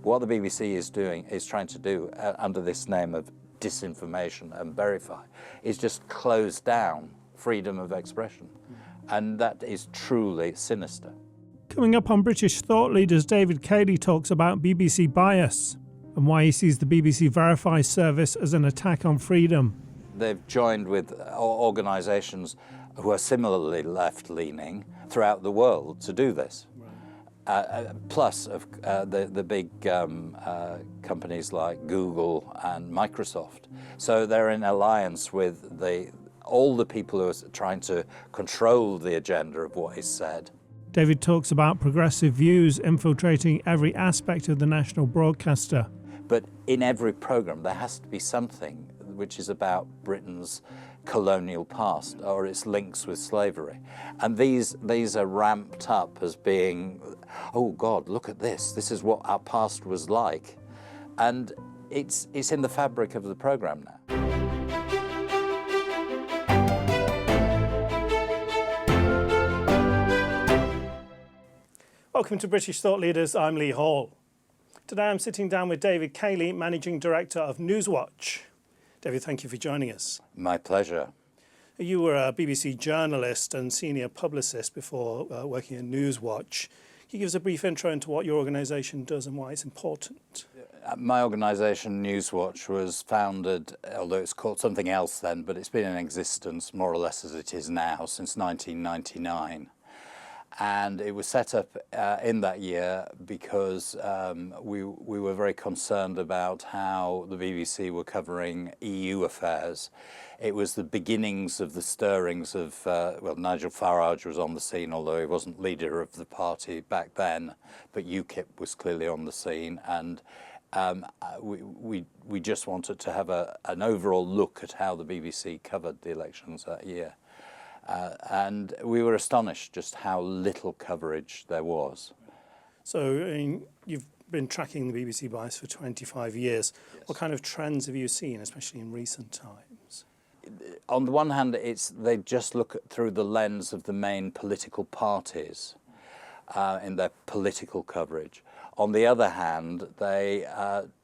What the BBC is doing, is trying to do under this name of disinformation and verify, is just close down freedom of expression. And that is truly sinister. Coming up on British Thought Leaders, David Keighley talks about BBC bias and why he sees the BBC Verify service as an attack on freedom. They've joined with organisations who are similarly left-leaning throughout the world to do this. Plus the big companies like Google and Microsoft. So they're in alliance with all the people who are trying to control the agenda of what is said. David talks about progressive views infiltrating every aspect of the national broadcaster. But in every programme there has to be something which is about Britain's colonial past or its links with slavery. And these are ramped up as being, oh God, look at this. This is what our past was like. And it's in the fabric of the programme now. Welcome to British Thought Leaders, I'm Lee Hall. Today I'm sitting down with David Keighley, Managing Director of Newswatch. David, thank you for joining us. My pleasure. You were a BBC journalist and senior publicist before working at Newswatch. Can you give us a brief intro into what your organisation does and why it's important? My organisation, Newswatch, was founded, although it's called something else then, but it's been in existence more or less as it is now since 1999. And it was set up in that year because we were very concerned about how the BBC were covering EU affairs. It was the beginnings of the stirrings of, well, Nigel Farage was on the scene, although he wasn't leader of the party back then, but UKIP was clearly on the scene. And we just wanted to have an overall look at how the BBC covered the elections that year. And we were astonished just how little coverage there was. So you've been tracking the BBC bias for 25 years. Yes. What kind of trends have you seen, especially in recent times? On the one hand, they just look through the lens of the main political parties in their political coverage. On the other hand, they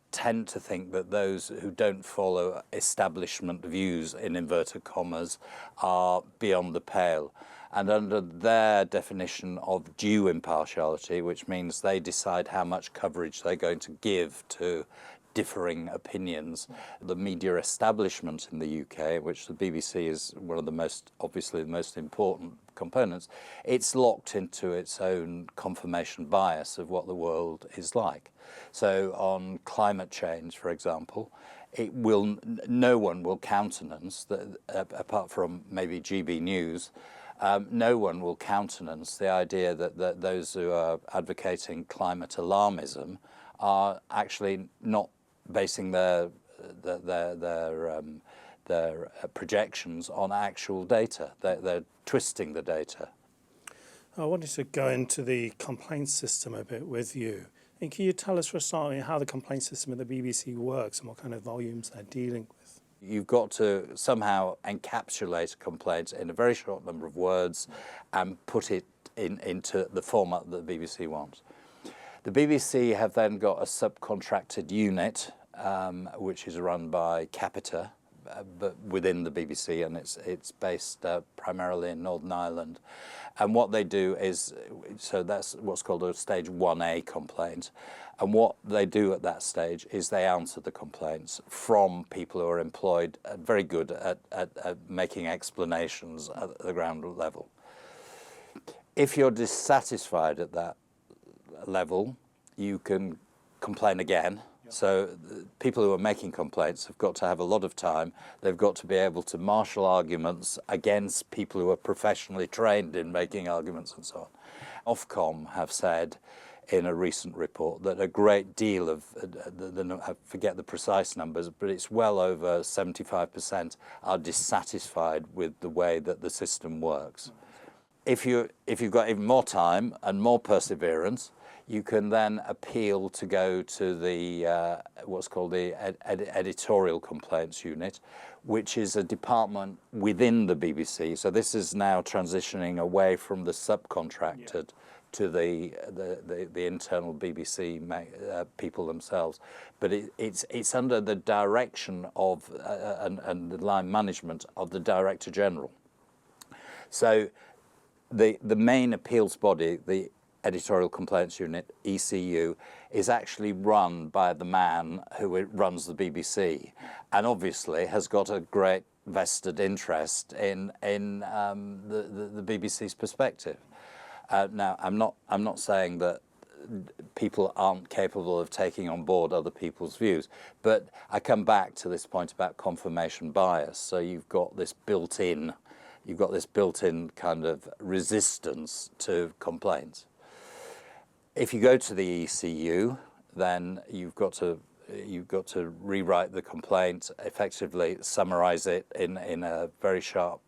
tend to think that those who don't follow establishment views, in inverted commas, are beyond the pale. And under their definition of due impartiality, which means they decide how much coverage they're going to give to differing opinions, the media establishment in the UK, which the BBC is one of the most, obviously the most important components, it's locked into its own confirmation bias of what the world is like. So on climate change, for example, no one will countenance, apart from maybe GB News, no one will countenance the idea that those who are advocating climate alarmism are actually not basing their projections on actual data. They're twisting the data. I wanted to go into the complaint system a bit with you. And can you tell us for a start how the complaint system at the BBC works and what kind of volumes they're dealing with? You've got to somehow encapsulate a complaint in a very short number of words and put it into the format that the BBC wants. The BBC have then got a subcontracted unit which is run by Capita, but within the BBC, and it's based primarily in Northern Ireland. And what they do is, so that's what's called a stage 1A complaint. And what they do at that stage is they answer the complaints from people who are employed, very good at making explanations at the ground level. If you're dissatisfied at that level, you can complain again. So people who are making complaints have got to have a lot of time. They've got to be able to marshal arguments against people who are professionally trained in making arguments and so on. Ofcom have said in a recent report that a great deal of, I forget the precise numbers, but it's well over 75% are dissatisfied with the way that the system works. If you've got even more time and more perseverance, you can then appeal to go to the what's called the editorial complaints unit, which is a department within the BBC. So this is now transitioning away from the subcontracted to the internal BBC people themselves, but it's under the direction of and the line management of the Director General. So the main appeals body, the Editorial Complaints Unit, ECU, is actually run by the man who runs the BBC, and obviously has got a great vested interest in the BBC's perspective. Now, I'm not saying that people aren't capable of taking on board other people's views, but I come back to this point about confirmation bias. So you've got this built-in kind of resistance to complaints. If you go to the ECU, then you've got to rewrite the complaint, effectively summarise it in a very sharp,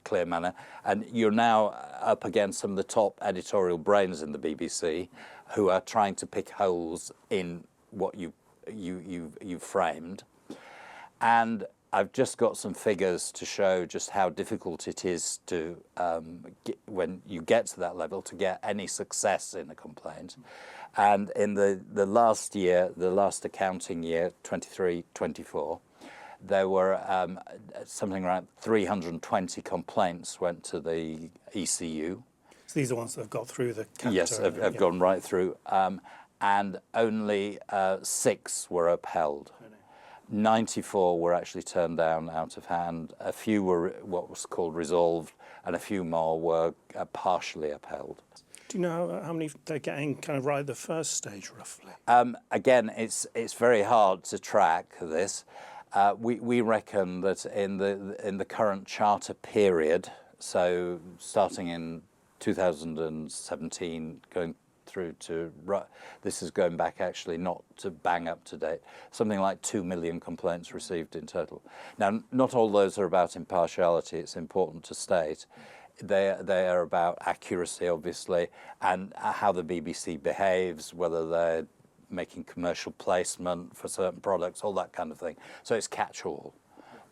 clear manner, and you're now up against some of the top editorial brains in the BBC who are trying to pick holes in what you've framed. And I've just got some figures to show just how difficult it is to, when you get to that level, to get any success in a complaint. And in the last year, the last accounting year, 23-24, there were something around 320 complaints went to the ECU. So these are ones that have got through the capita. Yes, have gone right through. And only 6 were upheld. 94 were actually turned down out of hand. A few were what was called resolved, and a few more were partially upheld. Do you know how many they're getting kind of right at the first stage, roughly? Again, it's very hard to track this. We reckon that in the current charter period, so starting in 2017, going through to, this is going back actually not to bang up to date, something like 2 million complaints received in total. Now, not all those are about impartiality, it's important to state. They are about accuracy, obviously, and how the BBC behaves, whether they're making commercial placement for certain products, all that kind of thing. So it's catch-all.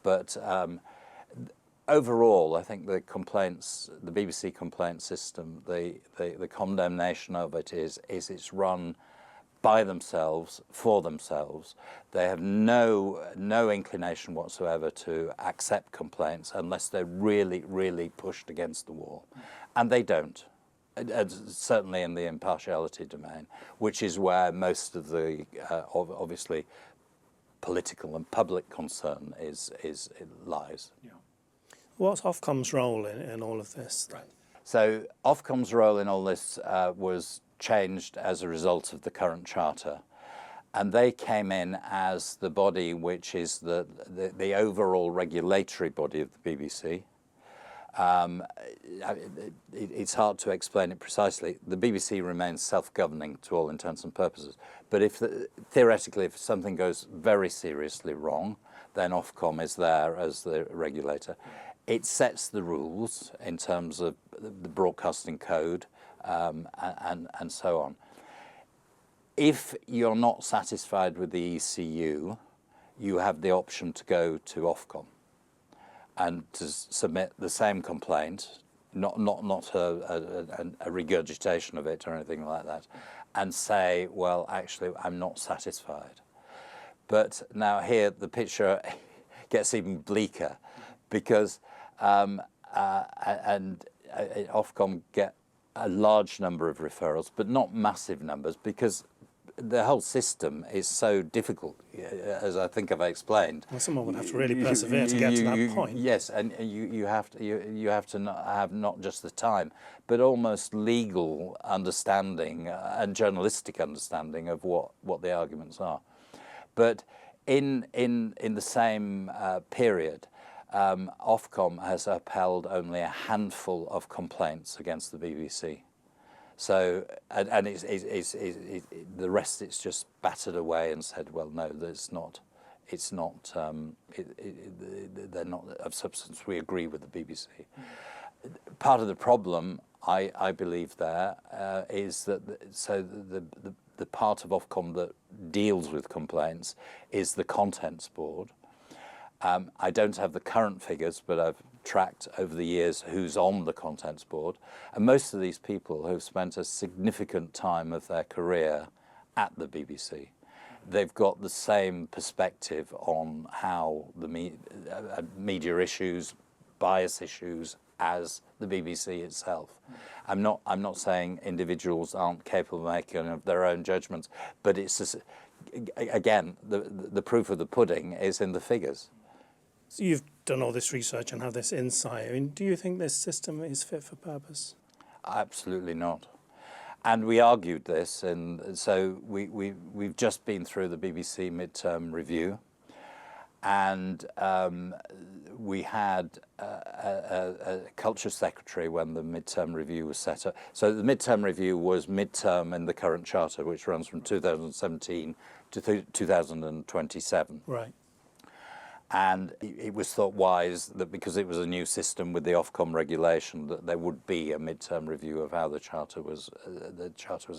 But overall, I think the complaints, the BBC complaint system, the condemnation of it is it's run by themselves, for themselves. They have no inclination whatsoever to accept complaints unless they're really, really pushed against the wall. And they don't. Certainly in the impartiality domain, which is where most of the, obviously, political and public concern lies. Yeah. What's Ofcom's role in all of this? Right. So Ofcom's role in all this was changed as a result of the current charter, and they came in as the body which is the overall regulatory body of the BBC. It's hard to explain it precisely. The BBC remains self-governing to all intents and purposes, but theoretically, if something goes very seriously wrong, then Ofcom is there as the regulator. It sets the rules in terms of the broadcasting code and so on. If you're not satisfied with the ECU, you have the option to go to Ofcom and to submit the same complaint, not a regurgitation of it or anything like that, and say, well, actually, I'm not satisfied. But now here the picture gets even bleaker, because Ofcom get a large number of referrals, but not massive numbers, because the whole system is so difficult, as I think I've explained. Well, someone would have to really persevere to get to that point. Yes, and you have to have not just the time, but almost legal understanding and journalistic understanding of what the arguments are. But in the same period, Ofcom has upheld only a handful of complaints against the BBC. So, and the rest it's just battered away and said, well, no, they're not of substance. We agree with the BBC. Part of the problem, I believe, there is that the part of Ofcom that deals with complaints is the Contents Board. I don't have the current figures, but I've tracked over the years who's on the Contents Board, and most of these people have spent a significant time of their career at the BBC. They've got the same perspective on how the media issues, bias issues, as the BBC itself. I'm not saying individuals aren't capable of making of their own judgments, but it's just, again, the proof of the pudding is in the figures. So you've done all this research and have this insight. I mean, do you think this system is fit for purpose? Absolutely not. And we argued this, and so we've just been through the BBC midterm review, and we had a culture secretary when the midterm review was set up. So the midterm review was midterm in the current charter, which runs from 2017 to 2027. Right. And it was thought wise that because it was a new system with the Ofcom regulation, that there would be a midterm review of how the charter was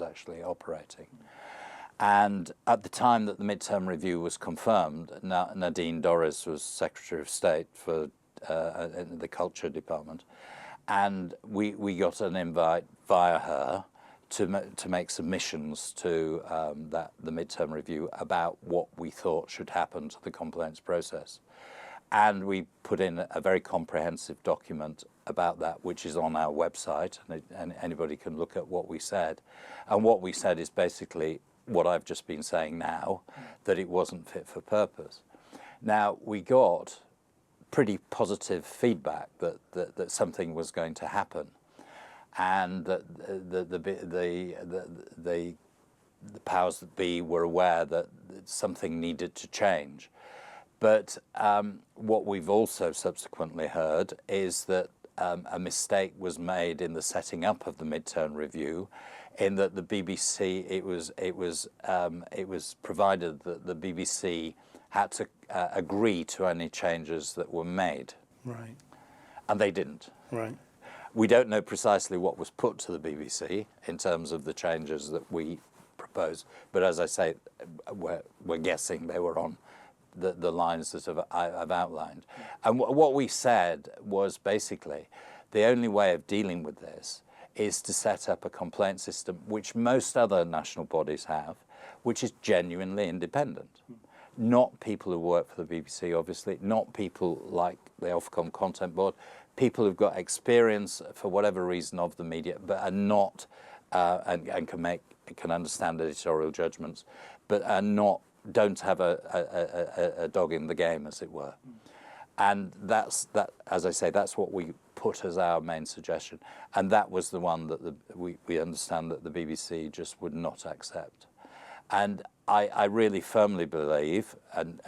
actually operating. And at the time that the midterm review was confirmed, Nadine Dorries was Secretary of State for the Culture Department, and we got an invite via her to make submissions to the midterm review about what we thought should happen to the complaints process. And we put in a very comprehensive document about that, which is on our website, and anybody can look at what we said. And what we said is basically what I've just been saying now, that it wasn't fit for purpose. Now, we got pretty positive feedback that something was going to happen, and that the powers that be were aware that something needed to change. But what we've also subsequently heard is that a mistake was made in the setting up of the midterm review, in that the BBC, it was provided that the BBC had to agree to any changes that were made. Right. And they didn't. Right. We don't know precisely what was put to the BBC in terms of the changes that we proposed, but as I say, we're guessing they were on the lines that I've outlined. And what we said was basically the only way of dealing with this is to set up a complaint system, which most other national bodies have, which is genuinely independent. Not people who work for the BBC, obviously, not people like the Ofcom Content Board, people who've got experience for whatever reason of the media, but are not, and can understand editorial judgments, but don't have a dog in the game, as it were. And that, as I say, that's what we put as our main suggestion, and that was the one that we understand that the BBC just would not accept. And I really firmly believe, and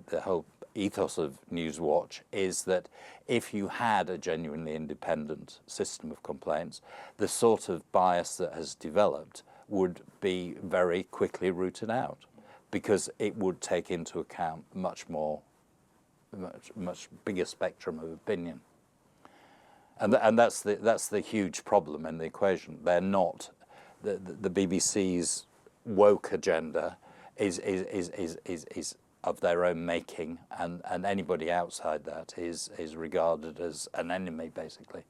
the whole ethos of Newswatch is that if you had a genuinely independent system of complaints, the sort of bias that has developed would be very quickly rooted out, because it would take into account much bigger spectrum of opinion. And that's the huge problem in the equation. They're not, the BBC's woke agenda is of their own making, and anybody outside that is regarded as an enemy, basically.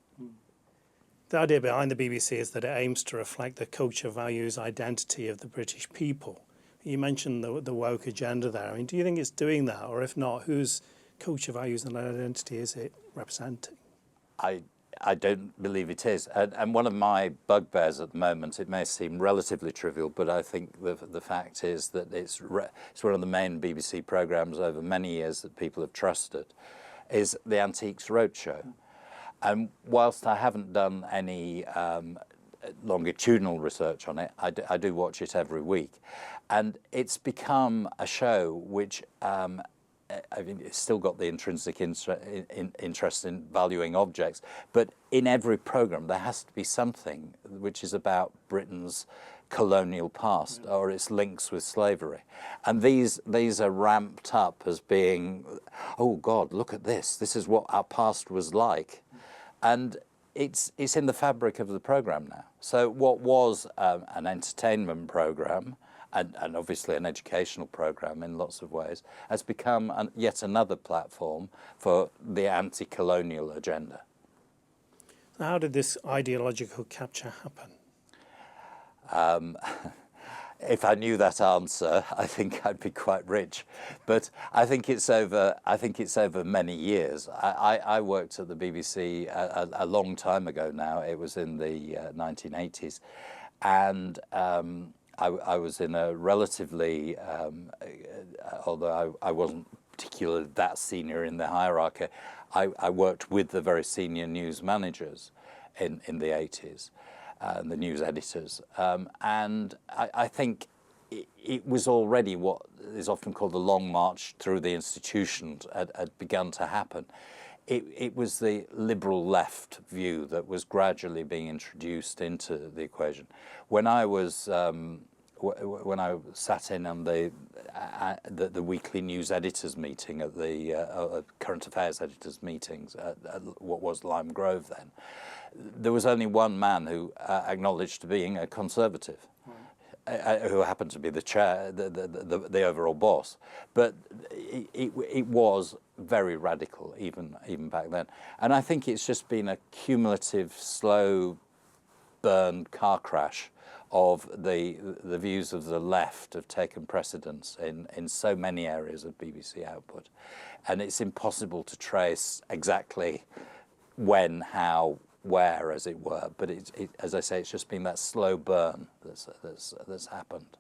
The idea behind the BBC is that it aims to reflect the culture, values, identity of the British people. You mentioned the woke agenda there. I mean, do you think it's doing that, or if not, whose culture, values and identity is it representing? I don't believe it is. And one of my bugbears at the moment, it may seem relatively trivial, but I think the fact is that it's one of the main BBC programmes over many years that people have trusted, is the Antiques Roadshow. And whilst I haven't done any longitudinal research on it, I do watch it every week. And it's become a show which I mean, it's still got the intrinsic interest in valuing objects, but in every programme there has to be something which is about Britain's colonial past or its links with slavery. And these are ramped up as being, oh God, look at this. This is what our past was like. And it's in the fabric of the programme now. So what was an entertainment programme and obviously an educational program in lots of ways, has become yet another platform for the anti-colonial agenda. How did this ideological capture happen? If I knew that answer, I think I'd be quite rich. But I think it's over. I think it's over many years. I worked at the BBC a long time ago now. It was in the 1980s, and I was in a relatively, although I wasn't particularly that senior in the hierarchy, I worked with the very senior news managers in the 80s. The news editors, and I think it was already what is often called the long march through the institutions had begun to happen. It was the liberal left view that was gradually being introduced into the equation. When I was when I sat in on the weekly news editors meeting at the current affairs editors meetings at what was Lime Grove then, there was only one man who acknowledged being a conservative, who happened to be the chair, the overall boss. But it was very radical even back then. And I think it's just been a cumulative, slow burn car crash of the views of the left have taken precedence in so many areas of BBC output. And it's impossible to trace exactly when, how, where, as it were. But as I say, it's just been that slow burn that's happened.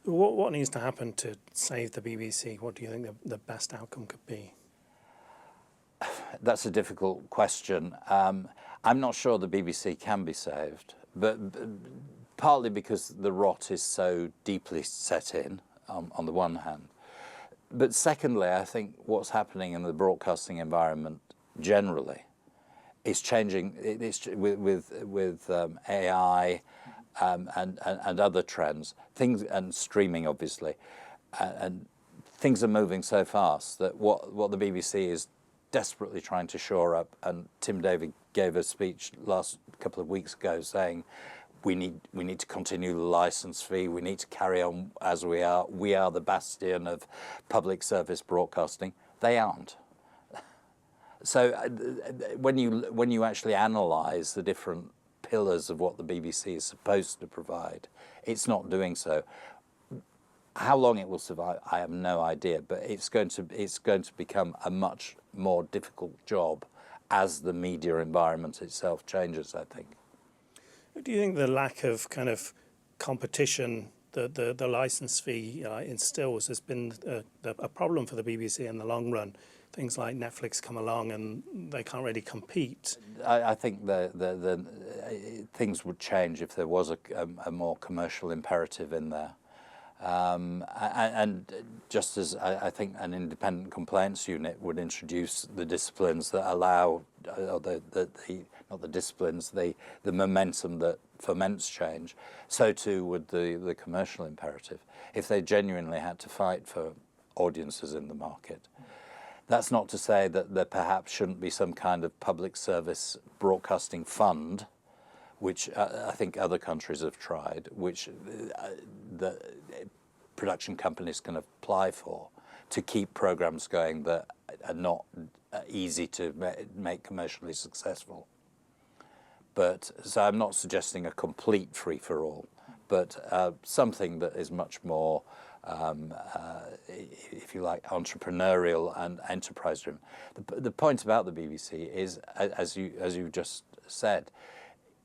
What needs to happen to save the BBC? What do you think the best outcome could be? That's a difficult question. I'm not sure the BBC can be saved, but partly because the rot is so deeply set in, on the one hand. But secondly, I think what's happening in the broadcasting environment generally is changing. It's with AI and other trends, things, and streaming obviously, and things are moving so fast that what the BBC is desperately trying to shore up. And Tim David gave a speech last couple of weeks ago saying, we need to continue the license fee. We need to carry on as we are. We are the bastion of public service broadcasting. They aren't. So when you actually analyse the different pillars of what the BBC is supposed to provide, it's not doing so. How long it will survive, I have no idea. But it's going to become a much more difficult job as the media environment itself changes, I think. Do you think the lack of kind of competition that the licence fee instills has been a problem for the BBC in the long run? Things like Netflix come along and they can't really compete. I think the things would change if there was a more commercial imperative in there. And just as I think an independent complaints unit would introduce the disciplines that allow, or not the disciplines, the momentum that foments change, so too would the commercial imperative, if they genuinely had to fight for audiences in the market. That's not to say that there perhaps shouldn't be some kind of public service broadcasting fund, which I think other countries have tried, which the production companies can apply for to keep programs going that are not easy to make commercially successful. But so I'm not suggesting a complete free-for-all, but something that is much more, if you like, entrepreneurial and enterprise-driven. The point about the BBC is, as you just said,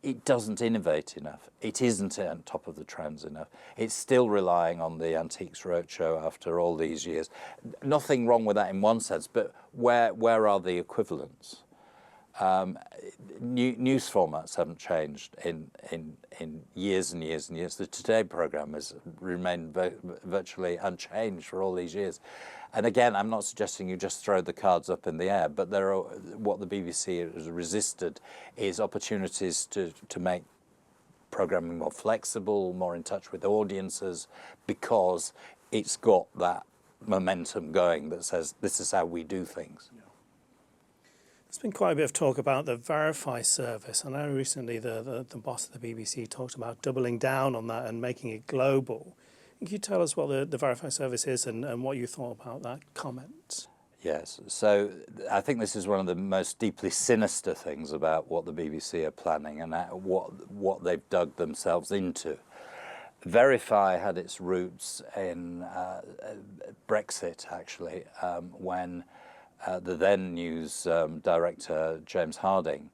it doesn't innovate enough. It isn't on top of the trends enough. It's still relying on the Antiques Roadshow after all these years. Nothing wrong with that in one sense, but where are the equivalents? News formats haven't changed in years and years and years. The Today programme has remained virtually unchanged for all these years. And again, I'm not suggesting you just throw the cards up in the air, but there are, what the BBC has resisted is opportunities to make programming more flexible, more in touch with audiences, because it's got that momentum going that says this is how we do things. Yeah. There's been quite a bit of talk about the Verify service. I know recently the boss of the BBC talked about doubling down on that and making it global. Can you tell us what the Verify service is and what you thought about that comment? Yes, so I think this is one of the most deeply sinister things about what the BBC are planning and what they've dug themselves into. Verify had its roots in Brexit, actually, when the then news director, James Harding,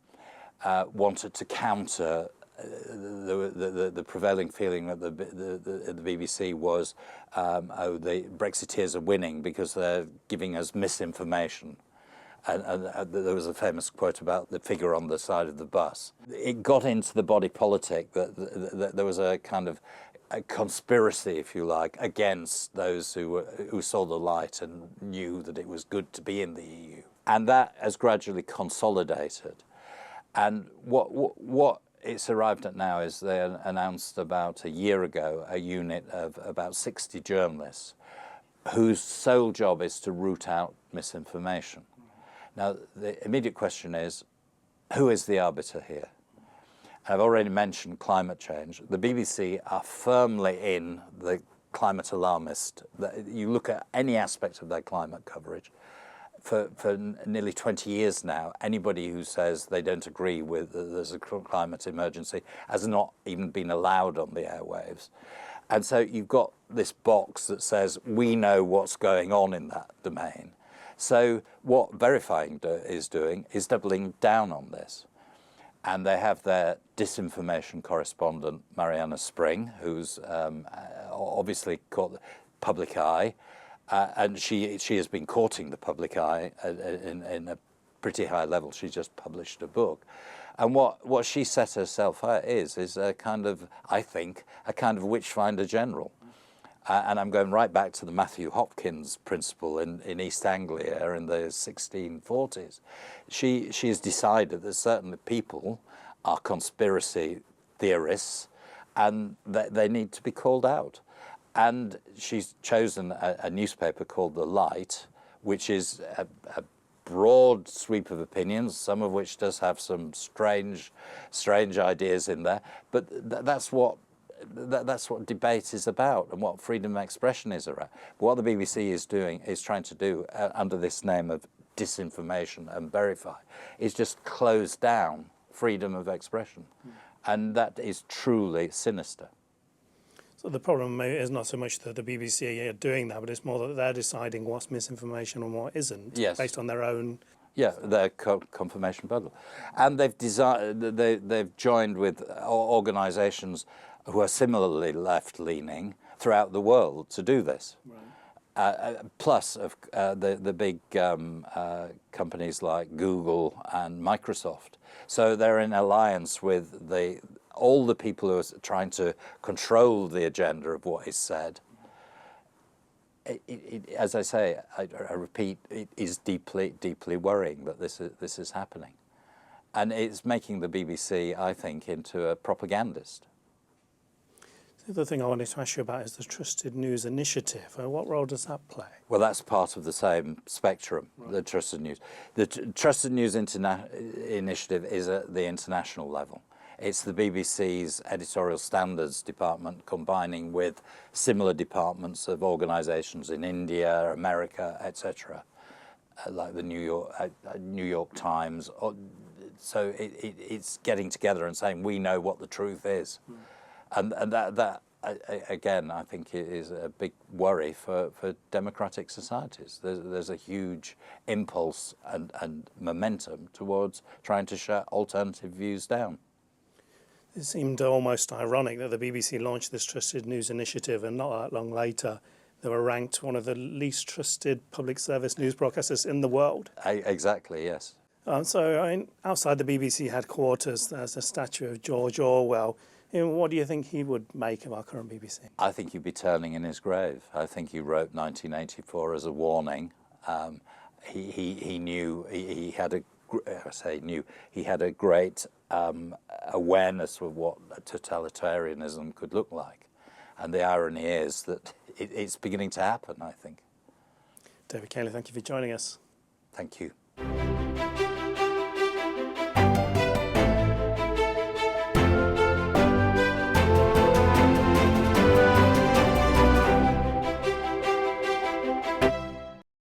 wanted to counter the prevailing feeling that the BBC was, oh, the Brexiteers are winning because they're giving us misinformation. And there was a famous quote about the figure on the side of the bus. It got into the body politic that there was a kind of a conspiracy, if you like, against those who saw the light and knew that it was good to be in the EU. And that has gradually consolidated. And what it's arrived at now is they announced about a year ago a unit of about 60 journalists whose sole job is to root out misinformation. Now, the immediate question is, who is the arbiter here? I've already mentioned climate change. The BBC are firmly in the climate alarmist. You look at any aspect of their climate coverage. For nearly 20 years now, anybody who says they don't agree with there's a climate emergency has not even been allowed on the airwaves. And so you've got this box that says, we know what's going on in that domain. So what Verifying is doing is doubling down on this. And they have their disinformation correspondent, Mariana Spring, who's obviously caught the public eye. And she has been courting the public eye in a pretty high level. She just published a book. And what she set herself at is a kind of, I think, a kind of witchfinder general. And I'm going right back to the Matthew Hopkins principle in East Anglia in the 1640s. She has decided that certain people are conspiracy theorists and that they need to be called out. And she's chosen a newspaper called The Light, which is a broad sweep of opinions, some of which does have some strange ideas in there. But that's what debate is about and what freedom of expression is around. What the BBC is doing is trying to do under this name of disinformation and Verify is just close down freedom of expression. And that is truly sinister. So the problem is not so much that the BBC are doing that, but it's more that they're deciding what's misinformation and what isn't, yes, based on their own. Yeah, their confirmation bundle, and they've joined with organisations who are similarly left-leaning throughout the world to do this. Right. Plus, the big companies like Google and Microsoft. So they're in alliance with all the people who are trying to control the agenda of what is said. As I say, I repeat, it is deeply, deeply worrying that this is happening. And it's making the BBC, I think, into a propagandist. The other thing I wanted to ask you about is the Trusted News Initiative. What role does that play? Well, that's part of the same spectrum, right. The Trusted News. The Trusted News Initiative is at the international level. It's the BBC's editorial standards department combining with similar departments of organisations in India, America, etc., like the New York Times. So it's getting together and saying, we know what the truth is. And that again, I think is a big worry for democratic societies. There's a huge impulse and momentum towards trying to shut alternative views down. It seemed almost ironic that the BBC launched this Trusted News Initiative, and not that long later, they were ranked one of the least trusted public service news broadcasters in the world. Exactly, yes. So, I mean, outside the BBC headquarters, there's a statue of George Orwell. What do you think he would make of our current BBC? I think he'd be turning in his grave. I think he wrote 1984 as a warning. He knew he had a. I say knew he had a great awareness of what totalitarianism could look like, and the irony is that it's beginning to happen, I think. David Keighley, thank you for joining us. Thank you.